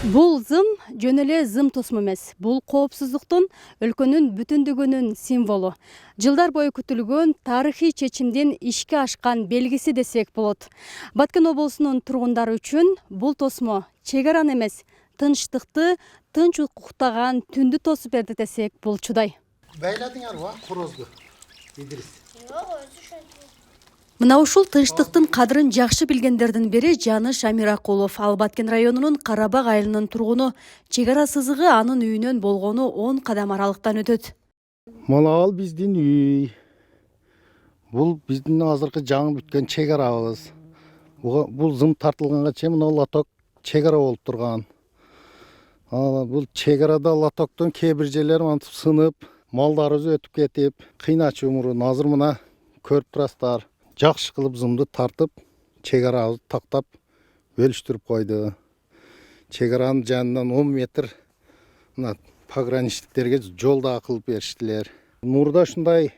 Бул зым жөн эле зым тосмо эмес. Бул коопсуздуктун өлкөнүн бүтүндүгүнүн символу. Жылдар бою күтүлгөн тарыхый чечимдин ишке ашкан белгиси десек болот. Баткен облусунун тургундары үчүн бул тосмо чек араны эмес, тынчтыкты, тынч укуктаган түндү тосуп берди десек болчудай. Байладыңарбы корозду? Идрис. Мына ушул тынчтыктын кадырын жакшы билгендердин бири Жаныш Амиракулов. Ал Баткен районунун Карабак айылынын тургуну. Чек ара сызыгы анын үйүнөн болгону 10 кадам аралыктан өтөт. Ал биздин үй. Бул биздин азыркы жаңы бүткөн чек арабыз. Бул зым тартылганга чейин мына лоток чек ара болуп турган. Бул чек арада лотоктун кээ бир жерлери мынтип сынып, малдарыбыз өтүп кетип, кыйначы мурун. Азыр мына көрүп турасыздар. Жакшы кылып зымды тартып, чек арабызды тактап бөлүштүрүп койду. Чек аранын жанынан 10 метр мына пограничниктерге жол да кылып бериштилер. Мурда ушундай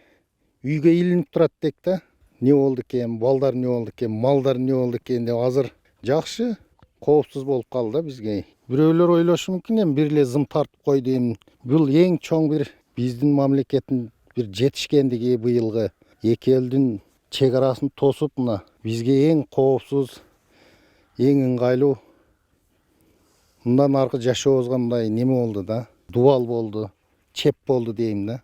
үйгө илинип турат дек да. Не болду экен, балдар не болду экен, малдар не болду экен деп азыр жакшы коопсуз болуп калды бизге. Бирөөлөр ойлошу мүмкүн эми бир эле зым тартып койду эми. Бул эң чоң бир биздин мамлекеттин бир жетишкендиги быйылгы. Эки элдин чек арасын тосуп мына бизге эң коопсуз, эң ыңгайлуу мындан аркы жашообузга мындай неме болду да. Дубал болду, чеп болду дейм да.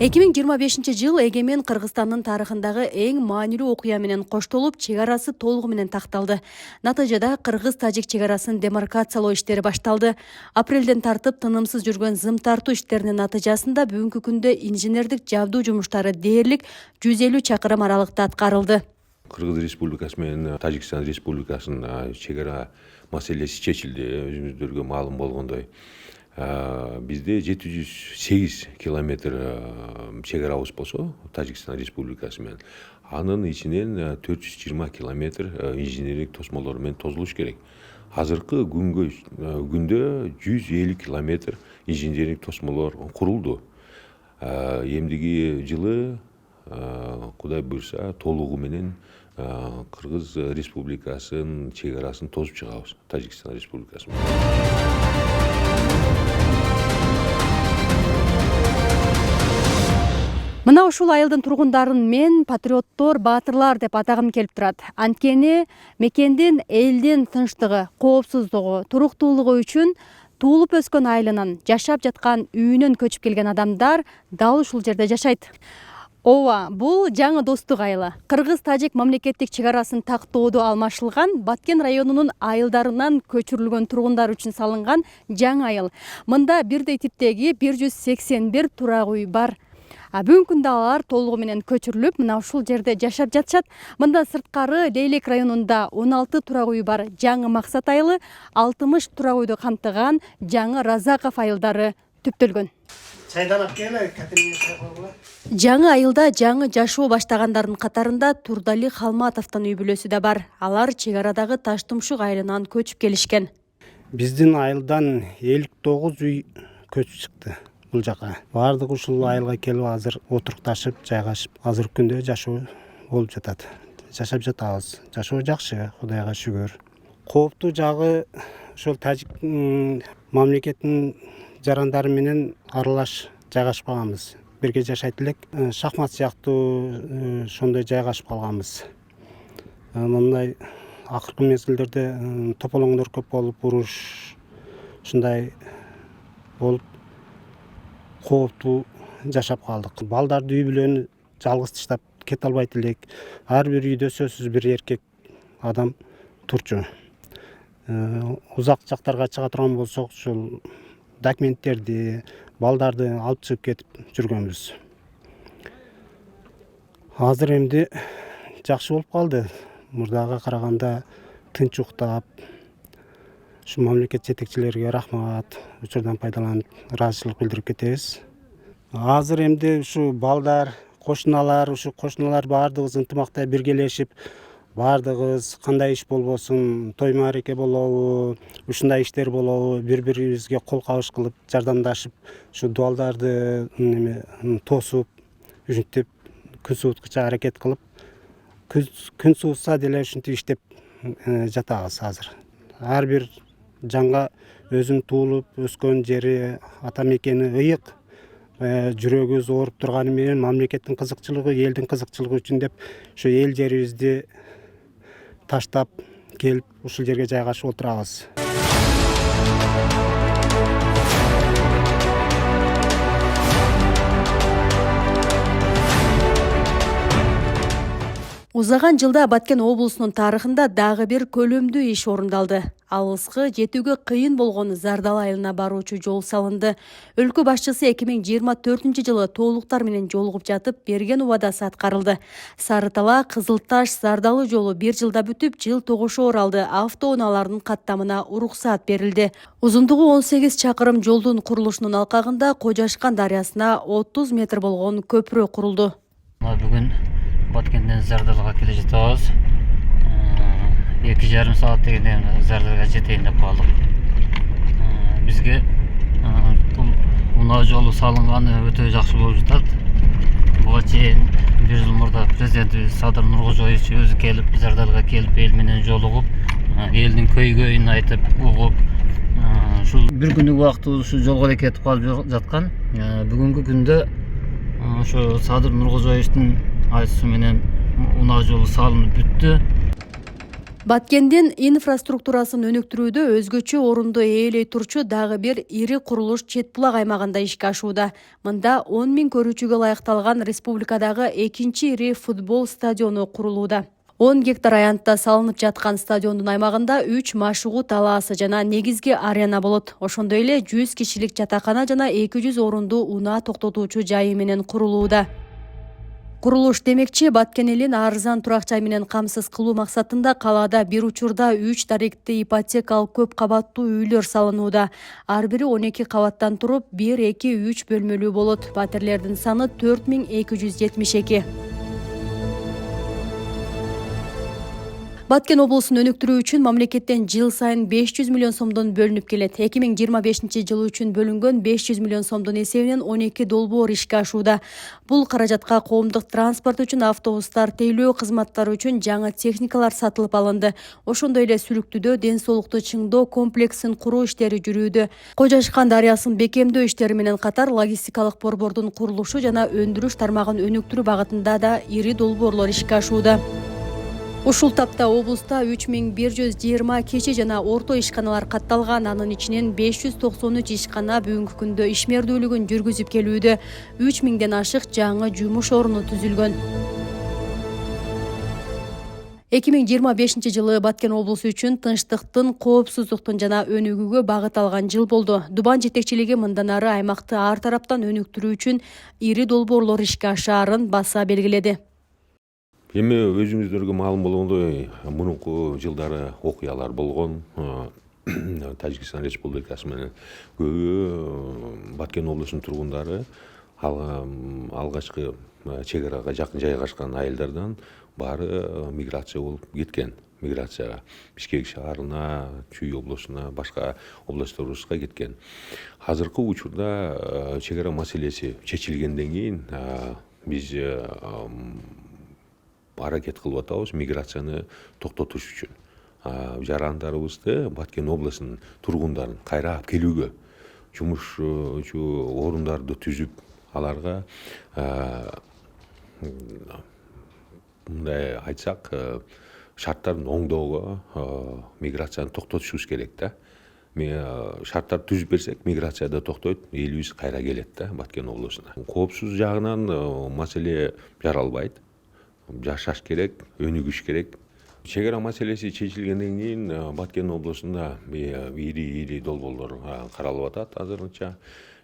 2025 жыл эгемен Кыргызстандын тарыхындагы эң маанилүү окуя менен коштолуп, чек арасы толугу менен такталды. Натыйжада кыргыз-тажик чек арасын демаркациялоо иштери башталды. Апрелден тартып тынымсыз жүргөн зым тартуу иштеринин натыйжасында бүгүнкү күндө инженердик жабдуу жумуштары дээрлик 150 чакырым аралыкта аткарылды. Кыргыз Республикасы менен Тажикстан Республикасынын чек ара маселеси чечилди. Өзүңүздөргө маалым болгондой. Бизде 708 километр чек арабыз болсо Тажикстан Республикасы менен анын ичинен 420 километр инженерлик тосмолор менен тозулуш керек. Азыркы күндө 150 километр инженерлик тосмолор курулду. Эмдиги жылы Кудай буйрса толугу менен Кыргыз Республикасынын чек арасын тосуп чыгабыз Тажикстан Республикасы менен. Мына ушул айылдын тургундарын мен патриоттор, баатырлар деп атагым келип турат. Анткени мекендин, элдин тынчтыгы, коопсуздугу, туруктуулугу үчүн туулуп өскөн айылынан, жашап жаткан үйүнөн көчүп келген адамдар дал ушул жерде жашайт. Ооба, бул жаңы достук айылы. Кыргыз-тажик мамлекеттик чек арасын тактоодо алмашылган Баткен районунун айылдарынан көчүрүлгөн тургундар үчүн салынган жаңы айыл. Мында бирдей типтеги 181 турак үй бар. Бүгүнкү күндө алар толугу менен көчүрүлүп, мына ушул жерде жашап жатышат. Мындан сырткары Лейлек районунда 16 турак үй бар жаңы Максат айылы, 60 турак үйдү камтыган жаңы Разаков айылдары түптөлгөн. Жаңы айылда жаңы жашоо баштагандардын катарында Турдали Халматовдун үй бүлөсү да бар. Алар чек арадагы Таштумшук айылынан көчүп келишкен. Биздин айылдан 59 үй көчүп чыкты. Бул жака баардыгы ушул айылга келип азыр отурукташып, жайгашып, азыркы күндө жашоо болуп жатат. Жашап жатабыз. Жашоо жакшы, Кудайга шүгүр. Кооптуу жагы ошол тажик мамлекеттин жарандары менен аралаш жайгашпаганбыз. Бирге жашайт элек, шахмат сыяктуу ошондой жайгашып калганбыз. Мындай акыркы мезгилдерде тополоңдор көп болуп, уруш ушундай болуп кооптуу жашап калдык. Балдарды үй бүлөнү жалгыз таштап кете албайт элек. Ар бир үйдө сөзсүз бир эркек адам турчу. Узак жактарга чыга турган болсок, ушул документтерди, балдарды алып чыгып кетип жүргөнбүз. Азыр эмди жакшы болуп калды. Мурдага караганда тынч уктап, ушу мамлекет жетекчилерге рахмат. Учурдан пайдаланып, ыраазычылык билдирип кетебиз. Азыр эмди ушу балдар, кошуналар баардыгыбыз ынтымакта биргелешип, баардыгыбыз кандай иш болбосун, той маареке болобу, ушундай иштер болобу, бири-бирибизге кол кабыш кылып, жардамдашып, ушу дубалдарды тосуп, ушинтип күн сууткуча аракет кылып, күн суутса деле ушинтип иштеп жатабыз азыр. Ар бир Жаңга өзүнүн туулуп өскөн жери, ата мекени ыйык, жүрөгү ооруп турганы менен мамлекеттин кызыкчылыгы, элдин кызыкчылыгы үчүн деп ушу эл жерибизди таштап келип ушул жерге жайгашып отурабыз. Узаган жылда Баткен облусунун тарыхында дагы бир колөмдүү иш орундалды. Алыскы жетүүгө кыйын болгон Зардал айылына баруучу жол салынды. Өлкө башчысы 2024 жылы толуктар менен жолугуп жатып берген убадасы аткарылды. Сарытала Кызылташ Зардалы жолу 1 жылда бүтүп, жыл тогушо оралды. Автоунаалардын каттамына уруксаат берилди. Узундугу 18 чакырым жолдун курулушунун алкагында Кожашкан дарыясына 30 метр болгон көпүрө курулду. Бүгүн Баткенден Зардалга келе жатабыз. 2,5 саат дегенде Зардалга жетейин деп калдык. Бизге бул унаа жолу салынганы өтө жакшы болуп жатат. Буга чейин 1 жыл мурда президентибиз Садыр Нуркожоевич өзү келип Зардалга келип эл менен жолугуп, элдин көйгөйүн айтып, угуп, ушул бир күндүк убактыбыз ушу жолго эле кетип калып жаткан. Бүгүнкү күндө ошо Садыр Нуркожоевичтин айтуусу менен унаа жолу салынып бүттү. Баткендин инфраструктурасын өнүктүрүүдө өзгөчө орунду ээлей турчу дагы бир ири курулуш Чет булак аймагында ишке ашууда. Мында 10 000 көрүүчүгө ылайыкталган республикадагы экинчи ири футбол стадиону курулууда. 10 гектар аянтта салынып жаткан стадиондун аймагында 3 машыгуу талаасы жана негизги арена болот. Ошондой эле 100 кишилик жатакана жана 200 орунду унаа токтотуучу жайы менен курулууда. Курулуш демекчи Баткен элин арзан турак жай менен камсыз кылуу максатында калаада бир учурда 3 даректи ипотекалык көп кабаттуу үйлөр салынууда. Ар бири 12 кабаттан туруп, 1-2-3 бөлмөлүү болот. Пәтерлердин саны 4272. Баткен облусун өнүктүрүү үчүн мамлекеттен жыл сайын 500 миллион сомдон бөлүнүп келет. 2025 жылы үчүн бөлүнгөн 500 миллион сомдун эсебинен 12 долбоор ишке ашууда. Бул каражатка коомдук транспорт үчүн автобустар, тейлөө кызматтары үчүн жаңы техникалар сатылып алынды. Ошондой эле Сүлүктүдө ден соолукту чыңдоо комплексин куруу иштери жүрүүдө. Кожашкан дарыясын бекемдөө иштери менен катар логистикалык борбордун курулушу жана өндүрүш тармагын өнүктүрүү багытында да ири долбоорлор ишке ашууда. Ушул тапта облуста 3120 кичи жана орто ишканалар катталган, анын ичинен 593 ишкана бүгүнкү күндө ишмердүүлүгүн жүргүзүп келүүдө. 3000ден ашык жаңы жумуш орну түзүлгөн. 2025 жылы Баткен облусу үчүн тынчтыктын, коопсуздуктун жана өнүгүүгө багыт алган жыл болду. Дубан жетекчилиги мындан ары аймакты ар тараптан өнүктүрүү үчүн ири долбоорлор ишке ашаарын баса белгиледи. Эми өзүңүздөргө маалым болгондой, мурунку жылдары окуялар болгон. Тажикстан Республикасы менен көбү Баткен облусунун тургундары алгачкы чек арага жакын жайгашкан айылдардан баары миграция болуп кеткен. Миграцияга Бишкек шаарына, Чүй облусуна, башка областарыбызга кеткен. Азыркы учурда чек ара маселеси чечилгенден кийин биз аракет кылып атабыз миграцияны токтотуш үчүн. Жарандарыбызды Баткен облусунун тургундарын кайра алып келүүгө, жумушчу орундарды түзүп, аларга мындай айтсак, шарттарын оңдоого миграцияны токтотушубуз керек да. Шарттарды түзүп берсек, миграция да токтойт, элибиз кайра келет да Баткен облусуна. Коопсуз жагынан маселе жаралбайт. Жашаш керек, өнүгүш керек. Чек ара маселеси чечилгенден кийин Баткен облусунда ири долбоорлор каралып атат азырынча.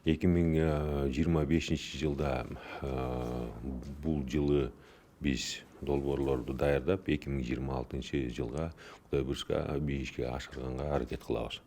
2025 жылда бул жылы биз долбоорлорду даярдап, 2026 жылга Кудай буйрса ишке ашырганга аракет кылабыз.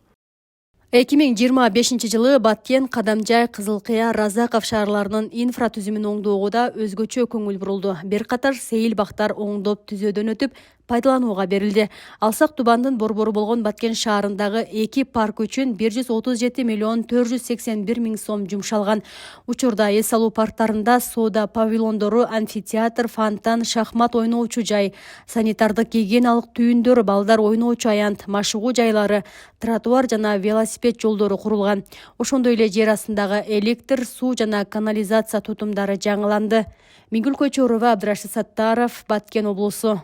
2025 жылы Баткен, Кадамжай, Кызылкыя, Разаков шаарларынын инфратүзүмүн оңдоого да өзгөчө көңүл бурулду. Бир катар сейил бактар оңдоп түзөөдөн өтүп, пайдаланууга берилди. Алсак Тубандын борбору болгон Баткен шаарындагы 2 парк үчүн 137 миллион 481 миң сом жумшалган. Учурда эс алуу парктарында соода павильондору, амфитеатр, фонтан, шахмат ойноочу жай, санитардык гигиеналык түйүндөр, балдар ойноочу аянт, машыгуу жайлары, тротуар жана велосипед жолдору курулган. Ошондой эле жер астындагы электр, суу жана канализация тутумдары жаңыланды. Миңгүл Көчөрова, Абдрашид Саттаров, Баткен облусу.